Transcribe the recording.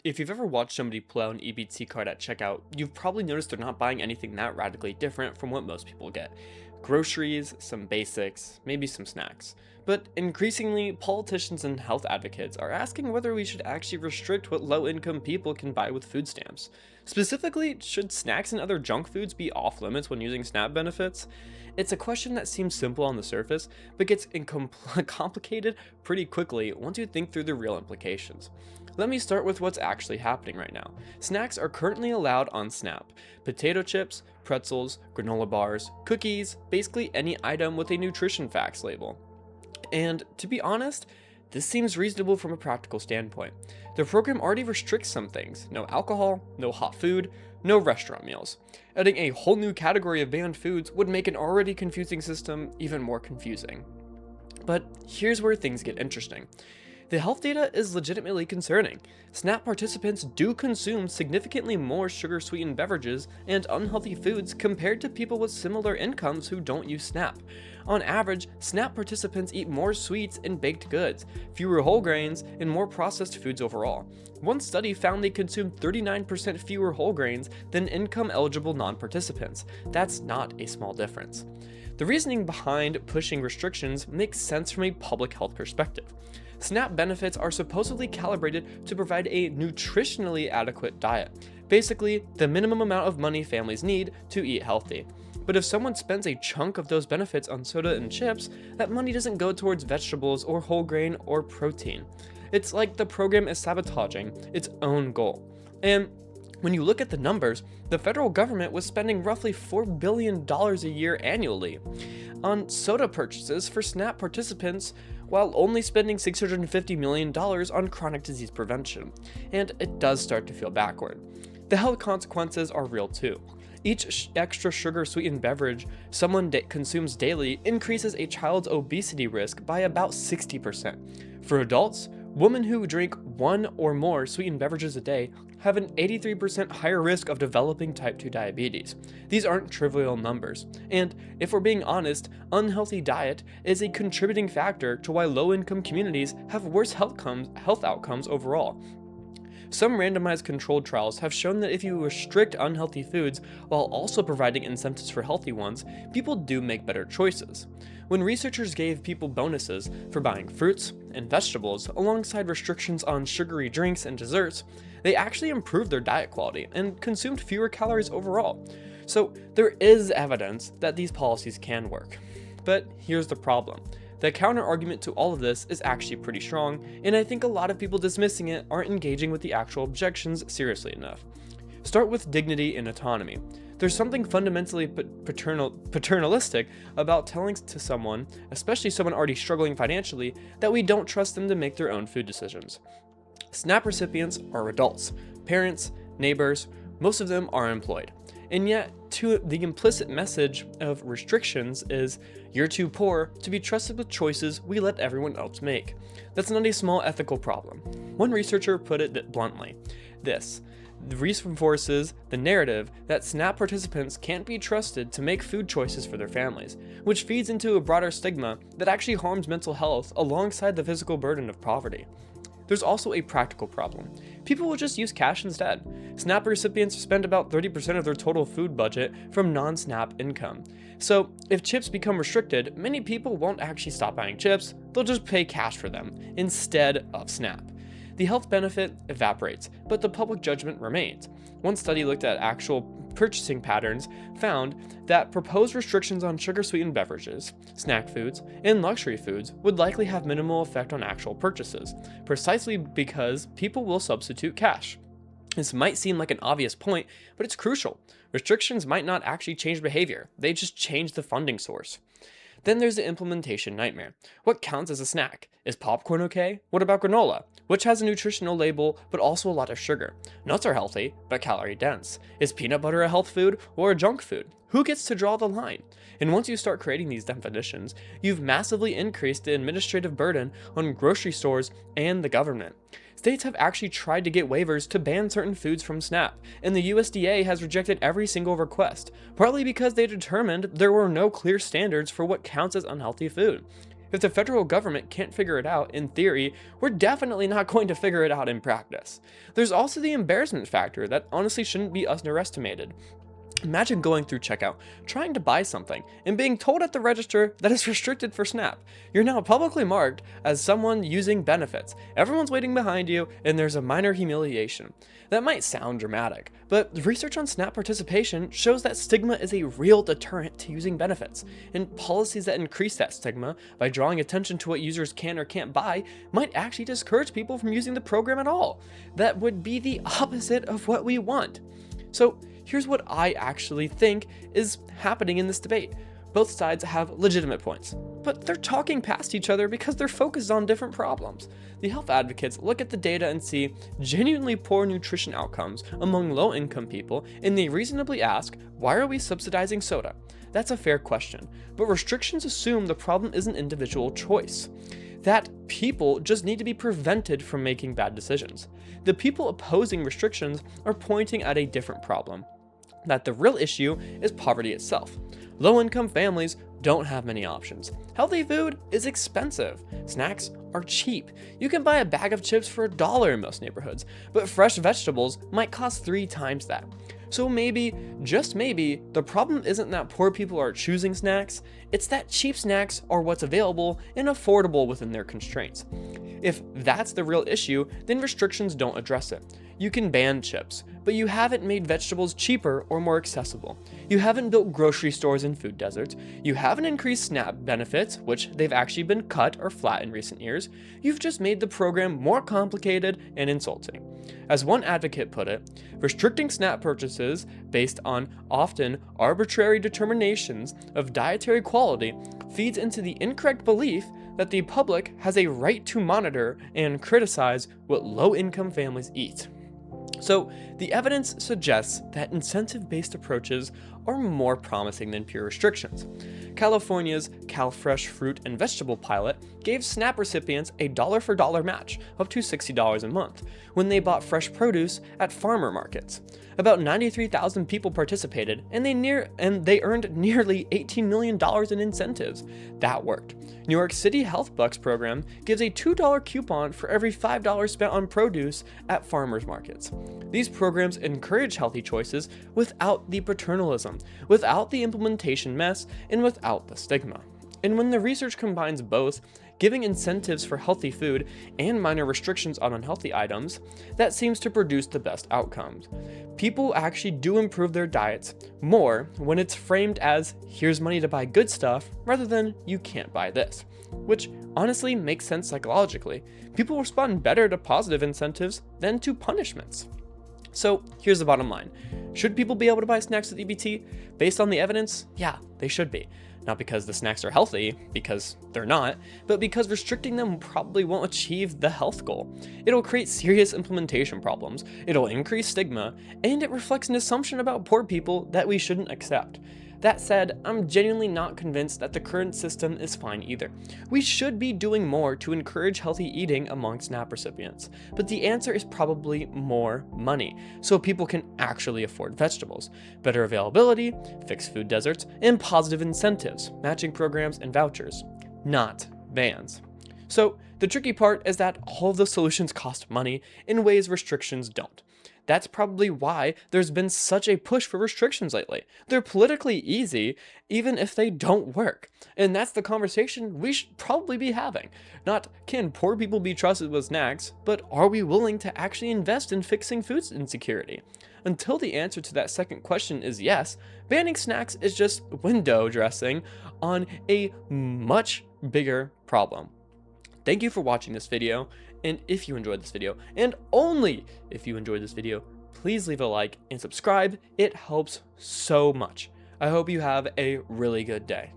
If you've ever watched somebody pull out an EBT card at checkout, you've probably noticed they're not buying anything that radically different from what most people get. Groceries, some basics, maybe some snacks. But increasingly, politicians and health advocates are asking whether we should actually restrict what low income people can buy with food stamps. Specifically, should snacks and other junk foods be off limits when using SNAP benefits? It's a question that seems simple on the surface, but gets complicated pretty quickly once you think through the real implications. Let me start with what's actually happening right now. Snacks are currently allowed on SNAP. Potato chips, pretzels, granola bars, cookies, basically any item with a nutrition facts label. And to be honest, this seems reasonable from a practical standpoint. The program already restricts some things: no alcohol, no hot food, no restaurant meals. Adding a whole new category of banned foods would make an already confusing system even more confusing. But here's where things get interesting. The health data is legitimately concerning. SNAP participants do consume significantly more sugar-sweetened beverages and unhealthy foods compared to people with similar incomes who don't use SNAP. On average, SNAP participants eat more sweets and baked goods, fewer whole grains, and more processed foods overall. One study found they consumed 39% fewer whole grains than income-eligible non-participants. That's not a small difference. The reasoning behind pushing restrictions makes sense from a public health perspective. SNAP benefits are supposedly calibrated to provide a nutritionally adequate diet, basically the minimum amount of money families need to eat healthy. But if someone spends a chunk of those benefits on soda and chips, that money doesn't go towards vegetables or whole grain or protein. It's like the program is sabotaging its own goal. And when you look at the numbers, the federal government was spending roughly $4 billion a year annually on soda purchases for SNAP participants, while only spending $650 million on chronic disease prevention. And it does start to feel backward. The health consequences are real too. Each extra sugar-sweetened beverage someone consumes daily increases a child's obesity risk by about 60%. For adults, women who drink one or more sweetened beverages a day have an 83% higher risk of developing type 2 diabetes. These aren't trivial numbers, and if we're being honest, unhealthy diet is a contributing factor to why low-income communities have worse health outcomes overall. Some randomized controlled trials have shown that if you restrict unhealthy foods while also providing incentives for healthy ones, people do make better choices. When researchers gave people bonuses for buying fruits and vegetables alongside restrictions on sugary drinks and desserts, they actually improved their diet quality and consumed fewer calories overall. So there is evidence that these policies can work. But here's the problem. The counter argument to all of this is actually pretty strong, and I think a lot of people dismissing it aren't engaging with the actual objections seriously enough. Start with dignity and autonomy. There's something fundamentally paternalistic about telling to someone, especially someone already struggling financially, that we don't trust them to make their own food decisions. SNAP recipients are adults, parents, neighbors, most of them are employed. And yet, the implicit message of restrictions is, you're too poor to be trusted with choices we let everyone else make. That's not a small ethical problem. One researcher put it bluntly: this reinforces the narrative that SNAP participants can't be trusted to make food choices for their families, which feeds into a broader stigma that actually harms mental health alongside the physical burden of poverty. There's also a practical problem. People will just use cash instead. SNAP recipients spend about 30% of their total food budget from non-SNAP income. So if chips become restricted, many people won't actually stop buying chips, they'll just pay cash for them instead of SNAP. The health benefit evaporates, but the public judgment remains. One study looked at actual purchasing patterns found that proposed restrictions on sugar-sweetened beverages, snack foods, and luxury foods would likely have minimal effect on actual purchases, precisely because people will substitute cash. This might seem like an obvious point, but it's crucial. Restrictions might not actually change behavior, they just change the funding source. Then there's the implementation nightmare. What counts as a snack? Is popcorn okay? What about granola, which has a nutritional label but also a lot of sugar? Nuts are healthy, but calorie dense. Is peanut butter a health food or a junk food? Who gets to draw the line? And once you start creating these definitions, you've massively increased the administrative burden on grocery stores and the government. States have actually tried to get waivers to ban certain foods from SNAP, and the USDA has rejected every single request, partly because they determined there were no clear standards for what counts as unhealthy food. If the federal government can't figure it out in theory, we're definitely not going to figure it out in practice. There's also the embarrassment factor that honestly shouldn't be underestimated. Imagine going through checkout, trying to buy something, and being told at the register that it's restricted for SNAP. You're now publicly marked as someone using benefits. Everyone's waiting behind you, and there's a minor humiliation. That might sound dramatic, but the research on SNAP participation shows that stigma is a real deterrent to using benefits, and policies that increase that stigma by drawing attention to what users can or can't buy might actually discourage people from using the program at all. That would be the opposite of what we want. So, here's what I actually think is happening in this debate. Both sides have legitimate points, but they're talking past each other because they're focused on different problems. The health advocates look at the data and see genuinely poor nutrition outcomes among low-income people, and they reasonably ask, why are we subsidizing soda? That's a fair question, but restrictions assume the problem is an individual choice. That people just need to be prevented from making bad decisions. The people opposing restrictions are pointing at a different problem, that the real issue is poverty itself. Low-income families don't have many options. Healthy food is expensive. Snacks are cheap. You can buy a bag of chips for $1 in most neighborhoods, but fresh vegetables might cost 3 times that. So maybe, just maybe, the problem isn't that poor people are choosing snacks, it's that cheap snacks are what's available and affordable within their constraints. If that's the real issue, then restrictions don't address it. You can ban chips, but you haven't made vegetables cheaper or more accessible. You haven't built grocery stores in food deserts. You haven't increased SNAP benefits, which they've actually been cut or flat in recent years. You've just made the program more complicated and insulting. As one advocate put it, restricting SNAP purchases based on often arbitrary determinations of dietary quality feeds into the incorrect belief that the public has a right to monitor and criticize what low-income families eat. So, the evidence suggests that incentive-based approaches are more promising than pure restrictions. California's CalFresh fruit and vegetable pilot gave SNAP recipients a dollar-for-dollar match up to $60 a month when they bought fresh produce at farmer markets. About 93,000 people participated, and they earned nearly $18 million in incentives. That worked. New York City Health Bucks program gives a $2 coupon for every $5 spent on produce at farmers markets. These programs encourage healthy choices without the paternalism, without the implementation mess, and without the stigma. And when the research combines both, giving incentives for healthy food and minor restrictions on unhealthy items, that seems to produce the best outcomes. People actually do improve their diets more when it's framed as, here's money to buy good stuff, rather than, you can't buy this. Which honestly makes sense psychologically. People respond better to positive incentives than to punishments. So here's the bottom line. Should people be able to buy snacks with EBT? Based on the evidence, yeah, they should be. Not because the snacks are healthy, because they're not, but because restricting them probably won't achieve the health goal. It'll create serious implementation problems, it'll increase stigma, and it reflects an assumption about poor people that we shouldn't accept. That said, I'm genuinely not convinced that the current system is fine either. We should be doing more to encourage healthy eating among SNAP recipients, but the answer is probably more money, so people can actually afford vegetables, better availability, fixed food deserts, and positive incentives, matching programs and vouchers, not bans. So the tricky part is that all of the solutions cost money in ways restrictions don't. That's probably why there's been such a push for restrictions lately. They're politically easy, even if they don't work. And that's the conversation we should probably be having. Not, can poor people be trusted with snacks, but are we willing to actually invest in fixing food insecurity? Until the answer to that second question is yes, banning snacks is just window dressing on a much bigger problem. Thank you for watching this video, and if you enjoyed this video, and only if you enjoyed this video, please leave a like and subscribe. It helps so much. I hope you have a really good day.